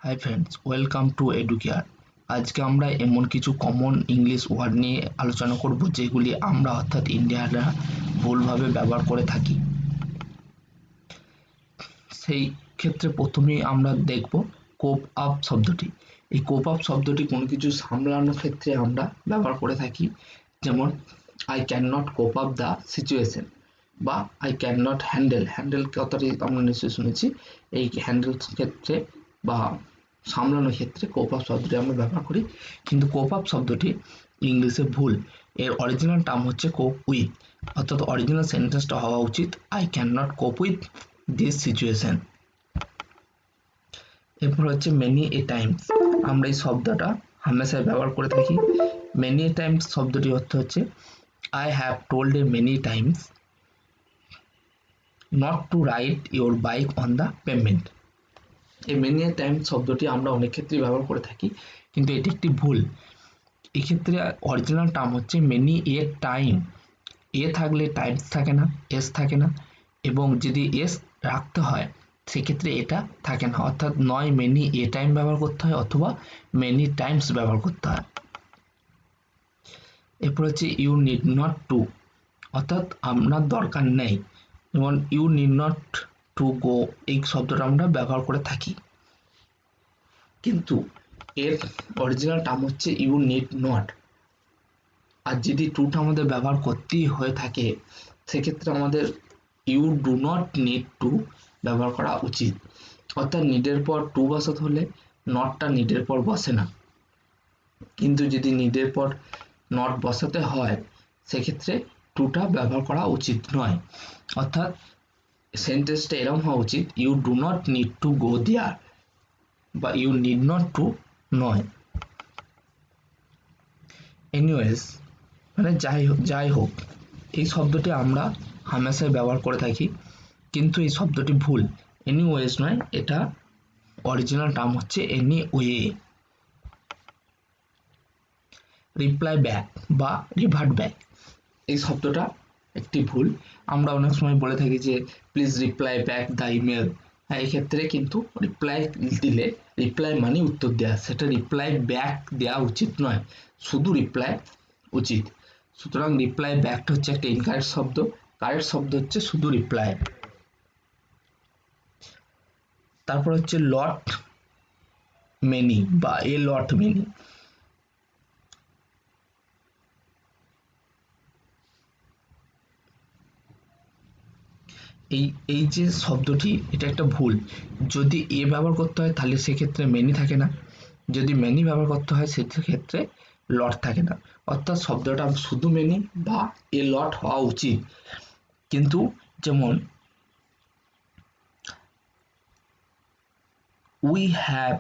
Hi friends, welcome to educare. আজকে আমরা এমন কিছু কমন ইংলিশ ওয়ার্ড নিয়ে আলোচনা করব যেগুলি আমরা অর্থাৎ ইন্ডিয়ানরা ভুলভাবে ব্যবহার করে থাকি। সেই ক্ষেত্রে প্রথমেই আমরা দেখব কোপ আপ শব্দটি। এই কোপ আপ শব্দটি কোনো কিছু সামলানোর ক্ষেত্রে আমরা ব্যবহার করে থাকি, যেমন I can not cope up the situation বা আই ক্যান নট হ্যান্ডেল কথাটি আমরা নিশ্চয়ই শুনেছি। এই হ্যান্ডেল ক্ষেত্রে বা সামলানোর ক্ষেত্রে কোপ আপ শব্দটি আমরা ব্যবহার করি, কিন্তু কোপ আপ শব্দটি ইংলিশে ভুল। এর অরিজিনাল টার্ম হচ্ছে কোপ উইথ, অর্থাৎ অরিজিনাল সেন্টেন্সটা হওয়া উচিত আই ক্যান নট কোপ উইথ দিস সিচুয়েশন। এরপর হচ্ছে মেনি এ টাইমস। আমরা এই শব্দটা হামেশাই ব্যবহার করে থাকি। মেনি এ টাইমস শব্দটি অর্থ হচ্ছে I have told a many Times not to ride your bike on the payment. এই মেনি এ টাইমস শব্দটি আমরা অনেক ক্ষেত্রেই ব্যবহার করে থাকি, কিন্তু এটি একটি ভুল। এক্ষেত্রে অরিজিনাল টার্ম হচ্ছে মেনি এ টাইম। এ থাকলে টাইমস থাকে না, এস থাকে না, এবং যদি এস রাখতে হয় সেক্ষেত্রে এটা থাকে না, অর্থাৎ নয় মেনি এ টাইম ব্যবহার করতে হয় অথবা মেনি টাইমস ব্যবহার করতে হয়। এরপর হচ্ছে ইউ নিড নট টু, অর্থাৎ আপনার দরকার নেই, যেমন you need not to go, এই শব্দটা আমরা ব্যবহার করে থাকি, কিন্তু এর অরিজিনাল টার্ম হচ্ছে ইউ নিড নট। আর যদি টুটা আমাদের ব্যবহার করতেই হয়ে থাকে সেক্ষেত্রে আমাদের you do not need to ব্যবহার করা উচিত, অর্থাৎ নিডের পর টু বসাতে হলে নটটা নিডের পর বসে না, কিন্তু যদি নিডের পর নট বসাতে হয় সেক্ষেত্রে টুটা ব্যবহার করা উচিত নয়। অর্থাৎ সেন্টেন্সটা এরকম হওয়া উচিত you do not need to go there বা ইউ নিড নট টু নয়। এনিওয়েজ মানে যাই হোক, এই শব্দটি আমরা হামেশাই ব্যবহার করে থাকি, কিন্তু এই শব্দটি ভুল। এনিওয়েজ নয়, এটা অরিজিনাল টার্ম হচ্ছে এনিওয়ে। রিপ্লাই ব্যাক বা রিভার্ট ব্যাক, এই শব্দটা একটি ভুল। আমরা অনেক সময় বলে থাকি যে please reply back the email. হ্যাঁ, এক্ষেত্রে কিন্তু রিপ্লাই দিলে রিপ্লাই মানে উত্তর দেওয়া, সেটা রিপ্লাই ব্যাক দেওয়া উচিত নয়, শুধু রিপ্লাই উচিত। সুতরাং রিপ্লাই ব্যাকটা হচ্ছে একটা ইনকারেক্ট শব্দ, কারেক্ট শব্দ হচ্ছে শুধু রিপ্লাই। তারপর হচ্ছে লট মেনি বা এ লট মেনি। এই যে শব্দটি, এটা একটা ভুল। যদি এ ব্যবহার করতে হয় তাহলে সেক্ষেত্রে মেনি থাকে না, যদি মেনি ব্যবহার করতে হয় সেক্ষেত্রে লট থাকে না, অর্থাৎ শব্দটা শুধু মেনি বা এ লট হওয়া উচিত। কিন্তু যেমন we have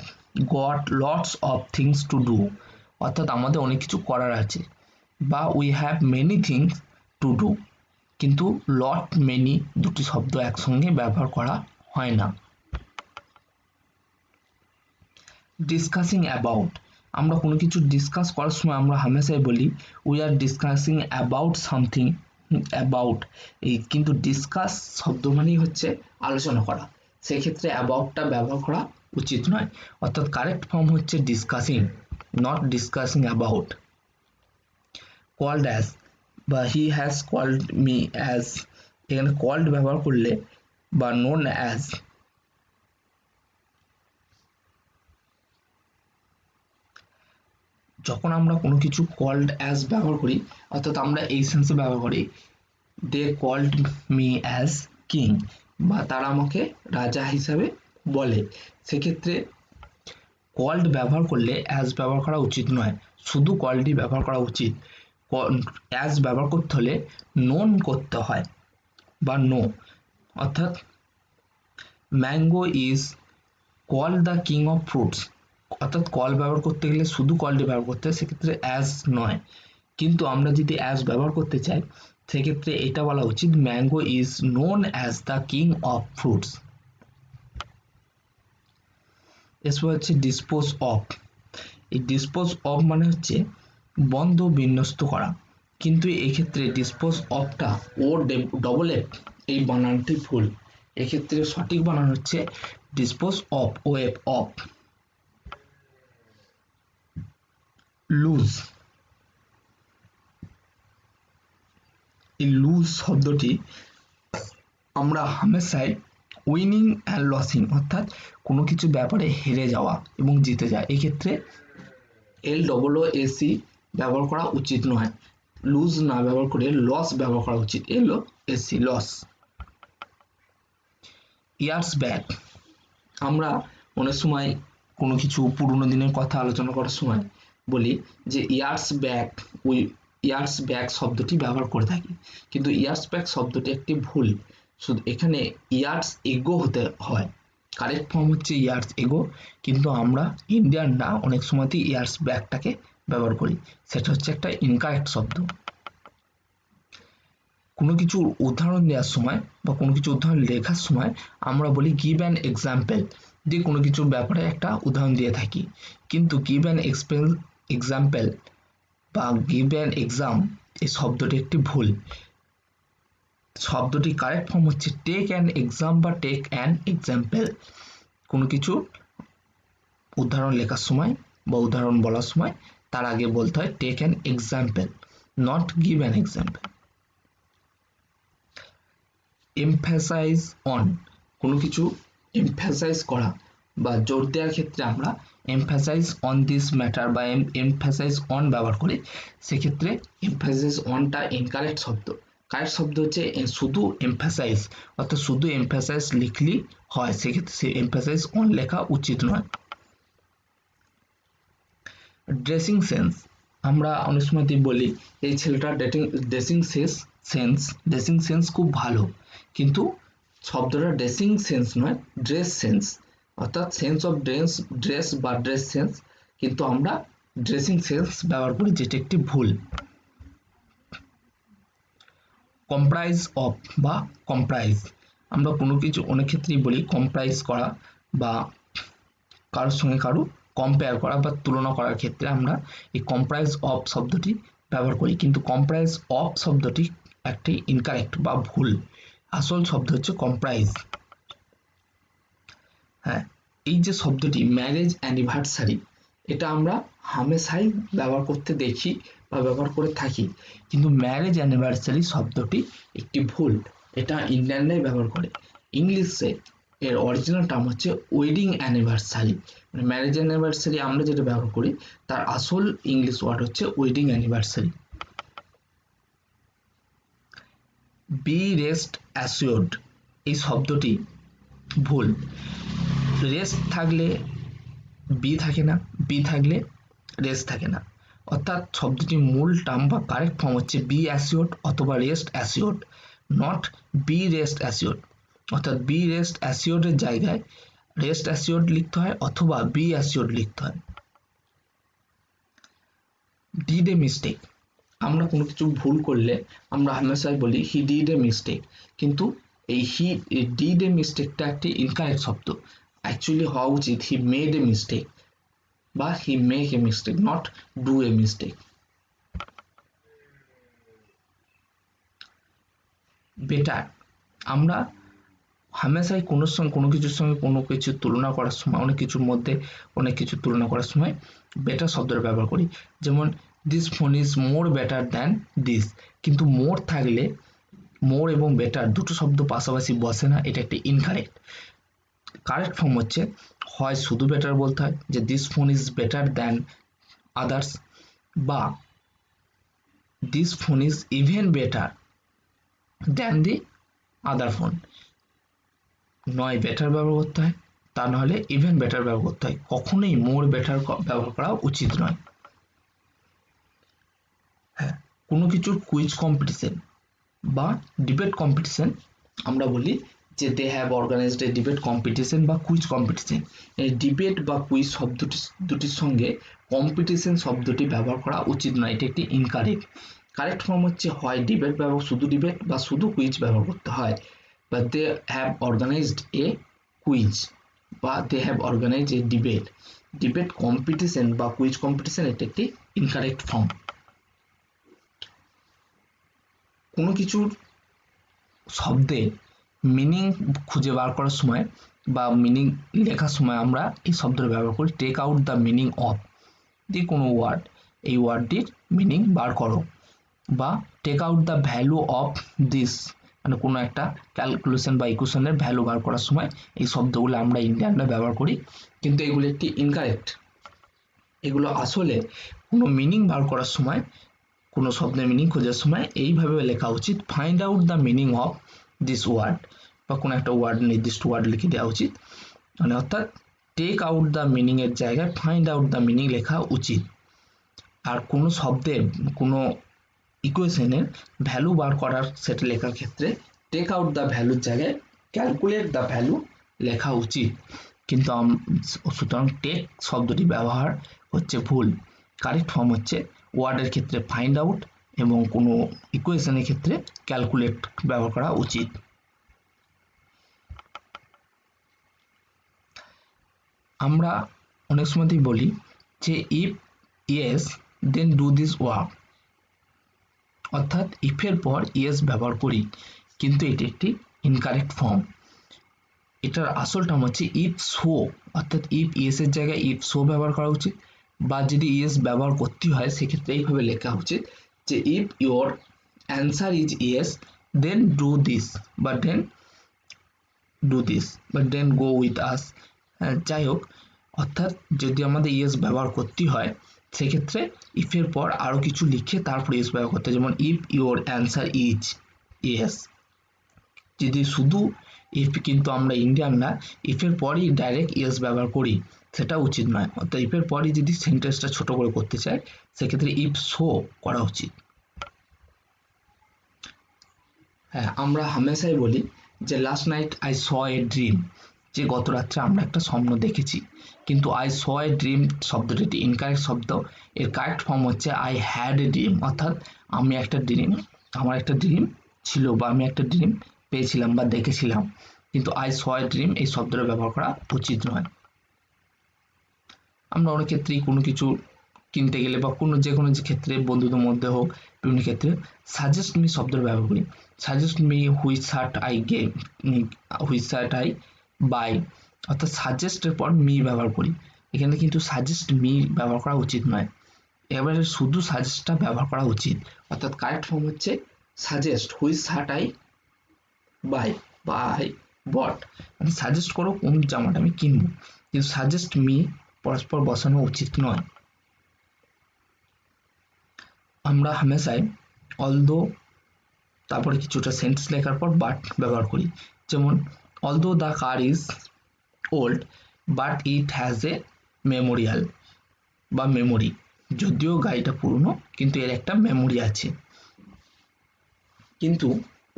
got lots of things to do, অর্থাৎ আমাদের অনেক কিছু করার আছে, বা we have many things to do, কিন্তু লট মেনি দুটি শব্দ একসঙ্গে ব্যবহার করা হয় না। ডিসকাসিং অ্যাবাউট, আমরা কোনো কিছু ডিসকাস করার সময় আমরা হামেশাই বলি we are discussing about something, about এই, কিন্তু ডিসকাস শব্দ মানেই হচ্ছে আলোচনা করা, সেক্ষেত্রে অ্যাবাউটটা ব্যবহার করা উচিত নয়, অর্থাৎ কারেক্ট ফর্ম হচ্ছে discussing, not discussing about. Called as বা he has called me as, এখানে কল্ড ব্যবহার করলে বা নোন অ্যাজ, যখন আমরা কোনো কিছু কল্ড অ্যাজ ব্যবহার করি অর্থাৎ আমরা এই সেন্সে ব্যবহার করি they called me as king, বা তারা আমাকে রাজা হিসাবে বলে, সেক্ষেত্রে কল্ড ব্যবহার করলে অ্যাজ ব্যবহার করা উচিত নয়, শুধু কল্ডই ব্যবহার করা উচিত। অ্যাজ ব্যবহার করতে হলে নোন করতে হয় বা নো, অর্থাৎ mango is called the king of fruits, অর্থাৎ কল ব্যবহার করতে গেলে শুধু কলটি ব্যবহার করতে হয়, সেক্ষেত্রে অ্যাজ নয়। কিন্তু আমরা যদি অ্যাজ ব্যবহার করতে চাই সেক্ষেত্রে এটা বলা উচিত mango is known as the king of fruits. এরপর হচ্ছে ডিসপোজ অফ। এই ডিসপোজ অফ মানে হচ্ছে বন্ধ বিন্যস্ত করা, কিন্তু এক্ষেত্রে ডিসপোজ অফটা ও ডবল এফ এই বানানটি ভুল, এক্ষেত্রে সঠিক বানান হচ্ছে dispose of, O F of. Lose, এই লুজ শব্দটি আমরা হামেশাই উইনিং অ্যান্ড লসিং অর্থাৎ কোনো কিছু ব্যাপারে হেরে যাওয়া এবং জিতে যাওয়া, এক্ষেত্রে LOOSE ব্যবহার করা উচিত নয়। লুজ না ব্যবহার করে লস ব্যবহার করা উচিত, LOSE লস। ইয়ার্স ব্যাক, আমরা অনেক সময় কোনো কিছু পুরোনো দিনের কথা আলোচনা করার সময় বলি যে ইয়ার্স ব্যাক শব্দটি ব্যবহার করে থাকি, কিন্তু ইয়ার্স ব্যাক শব্দটি একটি ভুল। শুধু এখানে ইয়ার্স এগো হতে হয়, কারেক্ট ফর্ম হচ্ছে ইয়ার্স এগো, কিন্তু আমরা ইন্ডিয়ানরা অনেক সময়তেই ইয়ার্স ব্যাকটাকে ব্যবহার করি, সেটা হচ্ছে একটা ইনকারেক্ট শব্দ। কোনো কিছুর উদাহরণ দেওয়ার সময় বা কোনো কিছু উদাহরণ লেখার সময় আমরা বলি গিভ অ্যান এক্সাম্পল, দিয়ে কোনো কিছুর ব্যাপারে একটা উদাহরণ দিয়ে থাকি, কিন্তু গিভ অ্যান এক্সাম্পল বা গিভ অ্যান এক্সাম এই শব্দটি একটি ভুল। শব্দটি কারেক্ট ফর্ম হচ্ছে টেক অ্যান এক্সাম বা টেক অ্যান এক্সাম্পল। কোনো কিছু উদাহরণ লেখার সময় বা উদাহরণ বলার সময় তার আগে বলতে হয় take an example, not give an example. Emphasize on, কোনো কিছু এমফ্যাসাইজ করা বা জোর দেওয়ার ক্ষেত্রে আমরা এমফ্যাসাইজ অন দিস ম্যাটার বা এমফ্যাসাইজ অন ব্যবহার করি, সেক্ষেত্রে এমফ্যাসাইজ অনটা ইনকারেক্ট শব্দ। কারেক্ট শব্দ হচ্ছে শুধু এমফ্যাসাইজ, অর্থাৎ শুধু এমফ্যাসাইজ লিখলেই হয়, সেক্ষেত্রে সে এমফ্যাসাইজ অন লেখা উচিত নয়। ড্রেসিং সেন্স, আমরা অনেক সময় বলি এই ছেলেটার ড্রেসিং সেন্স খুব ভালো, কিন্তু শব্দটা ড্রেসিং সেন্স নয়, ড্রেস সেন্স, অর্থাৎ সেন্স অফ ড্রেস বা ড্রেস সেন্স, কিন্তু আমরা ড্রেসিং সেন্স ব্যবহার করি, যেটা একটি ভুল। কম্প্রাইজ অফ বা কম্প্রাইজ, আমরা কোনো কিছু অনেক ক্ষেত্রেই বলি কম্প্রাইজ করা বা কারোর সঙ্গে কারো কম্পেয়ার করা বা তুলনা করার ক্ষেত্রে আমরা এই কম্প্রাইজ অফ শব্দটি ব্যবহার করি, কিন্তু কম্প্রাইজ অফ শব্দটি একটি ইনকারেক্ট বা ভুল, আসল শব্দ হচ্ছে কম্প্রাইজ। হ্যাঁ, এই যে শব্দটি ম্যারেজ অ্যানিভার্সারি, এটা আমরা হামেশাই ব্যবহার করতে দেখি বা ব্যবহার করে থাকি, কিন্তু ম্যারেজ অ্যানিভার্সারি শব্দটি একটি ভুল, এটা ইন্ডিয়ানরাই ব্যবহার করে। ইংলিশে এর অরিজিনাল টার্ম হচ্ছে ওয়েডিং অ্যানিভার্সারি, মানে ম্যারেজ অ্যানিভার্সারি আমরা যেটা ব্যবহার করি তার আসল ইংলিশ ওয়ার্ড হচ্ছে wedding anniversary. Be rest assured, এই শব্দটি ভুল। রেস্ট থাকলে বি থাকে না, বি থাকলে রেস্ট থাকে না, অর্থাৎ শব্দটির মূল টার্ম বা কারেক্ট ফর্ম হচ্ছে বি অ্যাসিওর্ড অথবা rest assured, not be rest assured. অর্থাৎ বি রেস্ট অ্যাসিওর্ডের জায়গায় রেস্ট অ্যাসিওর্ড লিখতে হয় অথবা বি অ্যাসিওর্ড লিখতে হয়। ডিড এ মিস্টেক, আমরা কোনো কিছু ভুল করলে আমরা হামেশাই বলি হি ডিড এ মিস্টেক, কিন্তু এই ডিড এ মিস্টেকটা একটি ইনকারেক্ট শব্দ, অ্যাকচুয়ালি হওয়া উচিত হি মেড এ মিস্টেক বা he make a mistake, not do a mistake. Better, আমরা হামেশাই কোনো কিছুর সঙ্গে কোনো কিছু তুলনা করার সময়, অনেক কিছুর মধ্যে অনেক কিছু তুলনা করার সময় বেটার শব্দটা ব্যবহার করি, যেমন this phone is more better than this, কিন্তু মোর থাকলে মোর এবং বেটার দুটো শব্দ পাশাপাশি বসে না, এটা একটি ইনকারেক্ট। কারেক্ট ফর্ম হচ্ছে হয় শুধু বেটার বলতে হয় যে this phone is better than others, বা this phone is even better than the other phone, নয় বেটার ব্যবহার করতে হয়, তা নাহলে ইভেন বেটার ব্যবহার করতে হয়, কখনোই মোর বেটার ব্যবহার করা উচিত নয়। হ্যাঁ, কোনো কিছুর কুইজ কম্পিটিশন বা ডিবেট কম্পিটিশন আমরা বলি যে they have organised a debate competition বা কুইজ কম্পিটিশন। এই ডিবেট বা কুইজ দুটির সঙ্গে কম্পিটিশন শব্দটি ব্যবহার করা উচিত নয়, এটি একটি ইনকারেক্ট। কারেক্ট ফর্ম হচ্ছে হয় ডিবেট ব্যবহার, শুধু ডিবেট বা শুধু কুইজ ব্যবহার করতে হয়, বা they have organised a quiz বা they have organised a debate. Debate competition বা কুইজ কম্পিটিশন এটি একটি ইনকারেক্ট ফর্ম। কোনো কিছুর শব্দে মিনিং খুঁজে বার করার সময় বা মিনিং লেখার সময় আমরা এই শব্দটা ব্যবহার করি take out the meaning of, যে কোনো ওয়ার্ড এই ওয়ার্ডটির মিনিং বার করো, বা take out the value of this, মানে কোনো একটা ক্যালকুলেশন বা ইকুয়েশনের ভ্যালু বার করার সময় এই শব্দগুলো আমরা ইন্ডিয়ানরা ব্যবহার করি, কিন্তু এগুলো একটি ইনকারেক্ট। এগুলো আসলে কোনো মিনিং বার করার সময়, কোনো শব্দের মিনিং খোঁজার সময় এইভাবে লেখা উচিত, find out the meaning of this word, বা কোনো একটা ওয়ার্ড, নির্দিষ্ট ওয়ার্ড লিখে দেওয়া উচিত, মানে অর্থাৎ টেক আউট দ্য মিনিং এর জায়গায় ফাইন্ড আউট দ্য মিনিং লেখা উচিত। আর কোনো শব্দের, কোনো ইকুয়েশনের ভ্যালু বার করার সেটা লেখার ক্ষেত্রে টেক আউট দ্য ভ্যালুর জায়গায় ক্যালকুলেট দ্য ভ্যালু লেখা উচিত, কিন্তু সুতরাং টেক শব্দটি ব্যবহার হচ্ছে ভুল। কারেক্ট ফর্ম হচ্ছে ওয়ার্ডের ক্ষেত্রে ফাইন্ড আউট এবং কোনো ইকুয়েশনের ক্ষেত্রে ক্যালকুলেট ব্যবহার করা উচিত। আমরা অনেক সময়তেই বলি যে if yes then do this work, অর্থাৎ ইফের পর ইয়েস ব্যবহার করি, কিন্তু এটি একটি ইনকারেক্ট ফর্ম। এটার আসল টার্ম হচ্ছে ইফ সো, অর্থাৎ ইফ ইয়েস এর জায়গায় ইফ সো ব্যবহার করা উচিত, বা যদি ইয়েস ব্যবহার করতে হয় সেক্ষেত্রে এইভাবে লেখা উচিত যে if your answer is yes then do this, বা দেন ডু দিস, বা দেন গো উইথ আস। যাই হোক, অর্থাৎ যদি আমাদের ইয়েস ব্যবহার করতে হয় সেক্ষেত্রে ইফের পর আরো কিছু লিখে তারপর ইয়েস ব্যবহার করতে হয়, যেমন if your answer is yes. যদি শুধু ইফ, কিন্তু আমরা ইন্ডিয়ানরা ইফের পরই ডাইরেক্ট ইয়েস ব্যবহার করি, সেটা উচিত নয়। অর্থাৎ ইফের পরই যদি সেন্টেন্সটা ছোট করে করতে চাই সেক্ষেত্রে ইফ সো করা উচিত। হ্যাঁ, আমরা হামেশাই বলি যে last night I saw a dream, যে গত রাত্রে আমরা একটা স্বপ্ন দেখেছি, কিন্তু আই স এ ড্রিম শব্দটি একটি ইনকারেক্ট শব্দ। এর কারেক্ট ফর্ম হচ্ছে আই হ্যাড এ ড্রিম, অর্থাৎ আমি একটা ড্রিম, আমার একটা ড্রিম ছিল, বা আমি একটা ড্রিম পেয়েছিলাম বা দেখেছিলাম, কিন্তু আই স এ ড্রিম এই শব্দটা ব্যবহার করা উচিত নয়। আমরা অনেক ক্ষেত্রেই কোনো কিছু কিনতে গেলে বা যে কোনো ক্ষেত্রে বন্ধুদের মধ্যে হোক, বিভিন্ন ক্ষেত্রে সাজেস্ট মি শব্দের ব্যবহার করি। Suggest me which shirt I gave, which shirt I buy, অর্থাৎ সাজেস্টের পর মি ব্যবহার করি। এখানে কিন্তু সাজেস্ট মি ব্যবহার করা উচিত নয়, এবারে শুধু সাজেস্টটা ব্যবহার করা উচিত। অর্থাৎ কারেক্ট ফর্ম হচ্ছে suggest which shirt I buy বা আই বট, মানে সাজেস্ট করো কোন জামাটা আমি কিনবো, কিন্তু সাজেস্ট মি পরস্পর বসানো উচিত নয়। আমরা হামেশাই অলদো তারপরে কিছুটা সেন্টেন্স লেখার পর বাট ব্যবহার করি, যেমন although the car is old but it has a Memorial, বা মেমোরি, যদিও গাড়িটা পুরনো কিন্তু এর একটা মেমোরি আছে। কিন্তু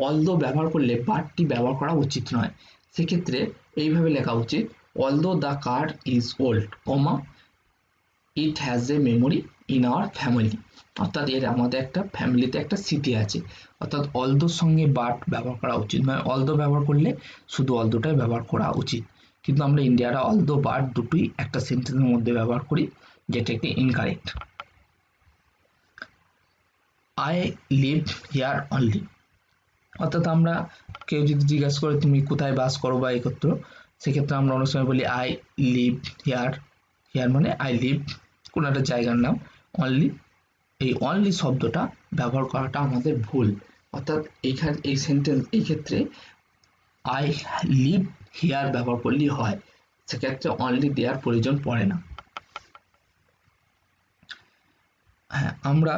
অলদো ব্যবহার করলে বাটটি ব্যবহার করা উচিত নয়, সেক্ষেত্রে এইভাবে লেখা উচিত although the car is old comma it has a memory in our family, অর্থাৎ এর আমাদের একটা ফ্যামিলিতে একটা স্মৃতি আছে। অর্থাৎ অলদোর সঙ্গে বাট ব্যবহার করা উচিত নয়, অলদো ব্যবহার করলে শুধু অলদোটাই ব্যবহার করা উচিত, কিন্তু আমরা ইন্ডিয়ারা অলদো বাট দুটোই একটা সেন্টেন্সের মধ্যে ব্যবহার করি, যেটা একটি incorrect. I live here only, অর্থাৎ আমরা কেউ যদি জিজ্ঞাসা করে তুমি কোথায় বাস করো বা এই করতো, সেক্ষেত্রে আমরা অনেক সময় বলি আই লিভ হিয়ার, হিয়ার মানে আই লিভ কোনো একটা জায়গার নাম, অনলি, এই অনলি শব্দটা ব্যবহার করাটা আমাদের ভুল। অর্থাৎ এইখানে এই সেন্টেন্স, এই ক্ষেত্রে আই লিভ হিয়ার ব্যবহার করলেই হয়, সেক্ষেত্রে অনলি দেওয়ার প্রয়োজন পড়ে না। হ্যাঁ, আমরা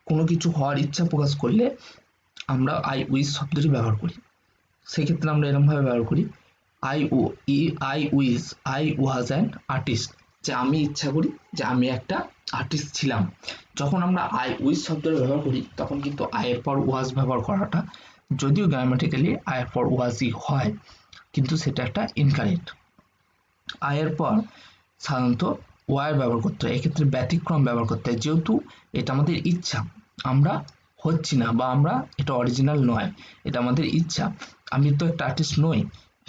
কোনো কিছু হওয়ার ইচ্ছা প্রকাশ করলে আমরা আই উইশ শব্দটি ব্যবহার করি, সেক্ষেত্রে আমরা এরকমভাবে ব্যবহার করি I wish I was an artist, যে আমি ইচ্ছা করি যে আমি একটা আর্টিস্ট ছিলাম। যখন আমরা আই উইশ শব্দটা ব্যবহার করি তখন কিন্তু আই এর পর ওয়াজ ব্যবহার করাটা, যদিও গ্রামাটিক্যালি আই এর পর ওয়াজই হয়, কিন্তু সেটা একটা ইনকারেক্ট। আই এর পর সাধারণত ওয়ার ব্যবহার করতে হয়, এক্ষেত্রে ব্যতিক্রম ব্যবহার করতে হয়, যেহেতু এটা আমাদের ইচ্ছা, আমরা হচ্ছি না বা আমরা এটা অরিজিনাল নয়, এটা আমাদের ইচ্ছা, আমি তো একটা আর্টিস্ট নই,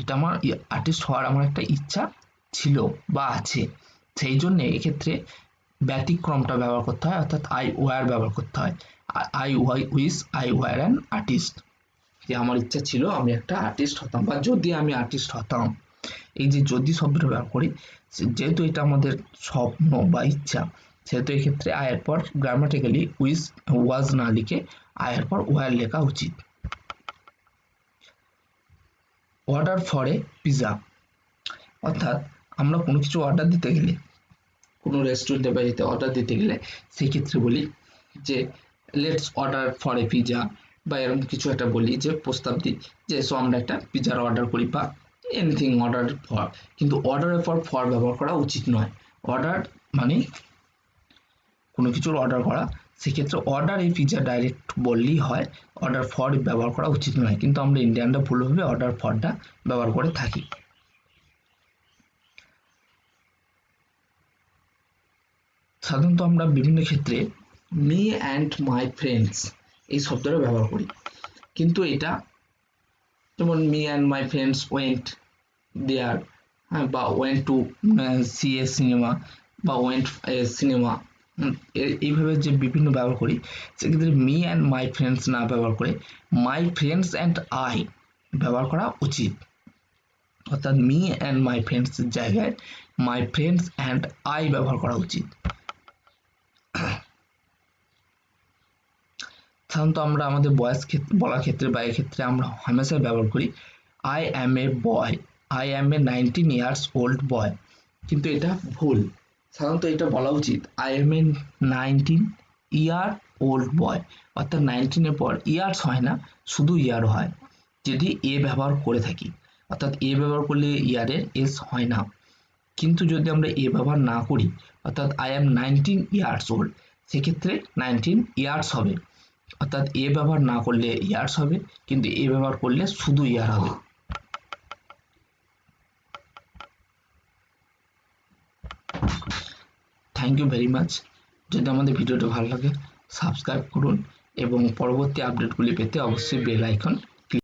এটা আমার আর্টিস্ট হওয়ার আমার একটা ইচ্ছা ছিল বা আছে, সেই জন্য এক্ষেত্রে ব্যতিক্রমটা ব্যবহার করতে হয়, অর্থাৎ আই ওয়ার ব্যবহার করতে হয়। I wish I were an artist, যে আমার ইচ্ছা ছিল আমি একটা আর্টিস্ট হতাম, বা যদি আমি আর্টিস্ট হতাম। এই যে যদি শব্দটা ব্যবহার করি, যেহেতু এটা আমাদের স্বপ্ন বা ইচ্ছা, সেহেতু এক্ষেত্রে আয়ের পর গ্রামাটিক্যালি ওয়াজ না লিখে আয়ের পর ওয়ার লেখা উচিত। অর্ডার ফর এ পিজা, অর্থাৎ আমরা কোনো কিছু অর্ডার দিতে গেলে, কোনো রেস্টুরেন্টে বা এতে অর্ডার দিতে গেলে সেই ক্ষেত্রে বলি যে let's order for a pizza, বা এরকম কিছু একটা বলি, যে প্রস্তাব দিই যে সো আমরা একটা পিজার অর্ডার করি বা এনিথিং অর্ডার ফর। কিন্তু অর্ডারের পর ফর ব্যবহার করা উচিত নয়। অর্ডার মানে কোনো কিছুর অর্ডার করা, সেক্ষেত্রে অর্ডার এই পিজা ডাইরেক্ট বললেই হয়, অর্ডার ফর ব্যবহার করা উচিত নয়। কিন্তু আমরা ইন্ডিয়ানরা ভুলভাবে অর্ডার ফরটা ব্যবহার করে থাকি। সাধারণত আমরা বিভিন্ন ক্ষেত্রে মি অ্যান্ড মাই ফ্রেন্ডস এই শব্দটা ব্যবহার করি, কিন্তু এটা যেমন me and my friends went there, হ্যাঁ, বা went to see a cinema, বা ওয়েন্ট সিনেমা, এইভাবে যে বিভিন্ন ব্যবহার করি, সেক্ষেত্রে মি অ্যান্ড মাই ফ্রেন্ডস না ব্যবহার করে মাই ফ্রেন্ডস অ্যান্ড আই ব্যবহার করা উচিত। অর্থাৎ মি অ্যান্ড মাই ফ্রেন্ডস জায়গায় মাই ফ্রেন্ডস অ্যান্ড আই ব্যবহার করা উচিত। সাধারণত আমরা আমাদের বয়স বলার ক্ষেত্রে বা এক্ষেত্রে আমরা হামেশাই ব্যবহার করি I am A boy, I am A 19 years old বয়, কিন্তু এটা ভুল। সাধারণত এটা বলা উচিত I am A 19 year old বয়, অর্থাৎ 19 এর পর ইয়ার্স হয় না, শুধু ইয়ার হয় যদি এ ব্যবহার করে থাকি। অর্থাৎ এ ব্যবহার করলে ইয়ারের এস হয় না। কিন্তু যদি আমরা এ ব্যবহার না করি, অর্থাৎ আই অ্যাম 19 years old, সেক্ষেত্রে 19 ইয়ার্স হবে। অর্থাৎ এ ব্যবহার না করলে ইয়ার্স হবে, কিন্তু এ ব্যবহার করলে শুধু ইয়ার হবে। Thank you very much. যদি আমাদের ভিডিওটা ভালো লাগে সাবস্ক্রাইব করুন এবং পরবর্তী আপডেটগুলি পেতে অবশ্যই বেল আইকন